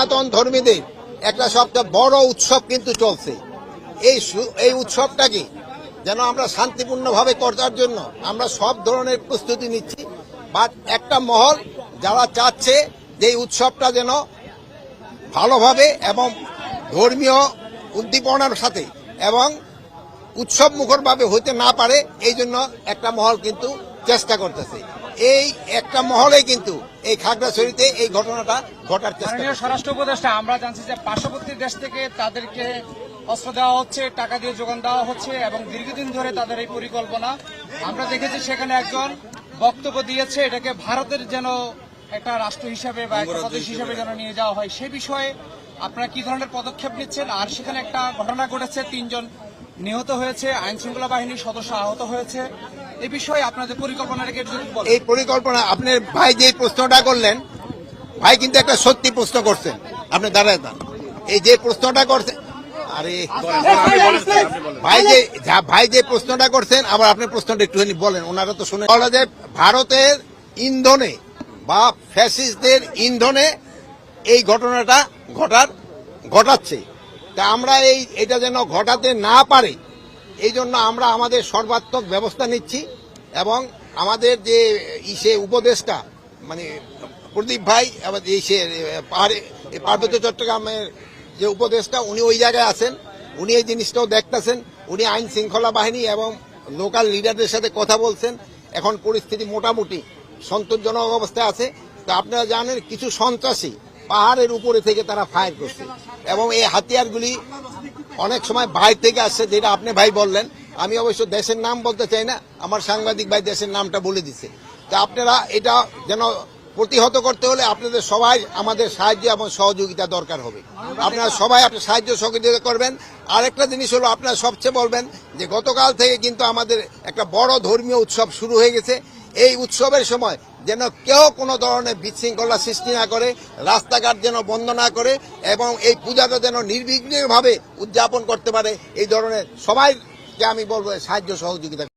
সনাতন ধর্মীদের একটা সবচেয়ে বড় উৎসব কিন্তু চলছে। এই উৎসবটাকে যেন আমরা শান্তিপূর্ণভাবে করার জন্য আমরা সব ধরনের প্রস্তুতি নিচ্ছি। বাট একটা মহল যারা চাচ্ছে যে এই উৎসবটা যেন ভালোভাবে এবং ধর্মীয় উদ্দীপনার সাথে এবং উৎসব মুখরভাবে হইতে না পারে, এই জন্য একটা মহল কিন্তু চেষ্টা করতেছে। এই একটা মহলে কিন্তু এই খাগড়াছড়িতে এই ঘটনাটা ঘটার চেষ্টা। স্বরাষ্ট্র উপদেষ্টা, আমরা জানছি যে পার্শ্ববর্তী দেশ থেকে তাদেরকে অস্ত্র দেওয়া হচ্ছে, টাকা দিয়ে যোগান দেওয়া হচ্ছে এবং দীর্ঘদিন ধরে তাদের এই পরিকল্পনা। আমরা দেখেছি সেখানে একজন বক্তব্য দিয়েছে এটাকে ভারতের যেন একটা রাষ্ট্র হিসাবে বা একটা প্রদেশ হিসাবে যেন নিয়ে যাওয়া হয়। সে বিষয়ে আপনারা কি ধরনের পদক্ষেপ নিচ্ছেন? আর সেখানে একটা ঘটনা ঘটেছে, 3 জন নিহত হয়েছে, আইন শৃঙ্খলা বাহিনীর সদস্য আহত হয়েছে। এই বিষয়ে আপনাদের পরিকল্পনাটাকে এই পরিকল্পনা আপনি ভাই যে প্রশ্নটা করলেন, ভাই কিন্তু একটা সত্যি প্রশ্ন করছেন। আপনি দাঁড়ায় যান, এই যে প্রশ্নটা করছেন, আরে ভাই যে প্রশ্নটা করছেন, আবার আপনি প্রশ্নটা একটুখানি বলেন, ওনারা তো শুনে। যে ভারতের ইন্ধনে বা ফ্যাসিস্টদের ইন্ধনে এই ঘটনাটা ঘটাচ্ছে, তা আমরা এটা যেন ঘটাতে না পারে এই জন্য আমরা আমাদের সর্বাত্মক ব্যবস্থা নিচ্ছি। এবং আমাদের যে উপদেষ্টা মানে প্রদীপ ভাই, আবার পার্বত্য চট্টগ্রামের যে উপদেষ্টা, উনি ওই জায়গায় আছেন, উনি এই জিনিসটাও দেখতেছেন। উনি আইন শৃঙ্খলা বাহিনী এবং লোকাল লিডারদের সাথে কথা বলছেন। এখন পরিস্থিতি মোটামুটি সন্তোষজনক অবস্থায় আছে। তো আপনারা জানেন কিছু সন্ত্রাসী পাহাড়ের উপরে থেকে তারা ফায়ার করছে এবং এই হাতিয়ারগুলি অনেক সময় বাইরে থেকে আসছে, যেটা আপনি ভাই বললেন। আমি অবশ্য দেশের নাম বলতে চাই না, আমার সাংবাদিক ভাই দেশের নামটা বলে দিচ্ছে। তা আপনারা এটা যেন প্রতিহত করতে হলে আপনাদের সবাই আমাদের সাহায্য এবং সহযোগিতা দরকার হবে। আপনারা সবাই আপনার সাহায্য সহযোগিতা করবেন। আরেকটা জিনিস হলো, আপনারা সবচেয়ে বলবেন যে গতকাল থেকে কিন্তু আমাদের একটা বড় ধর্মীয় উৎসব শুরু হয়ে গেছে। এই উৎসবের সময় যেন কেউ কোনো ধরনের বিশৃঙ্খলা সৃষ্টি না করে, রাস্তাঘাট যেন বন্ধ না করে এবং এই পূজাটা যেন নির্বিঘ্নভাবে উদযাপন করতে পারে, এই ধরনের সবাইকে আমি বলবো সাহায্য সহযোগিতা।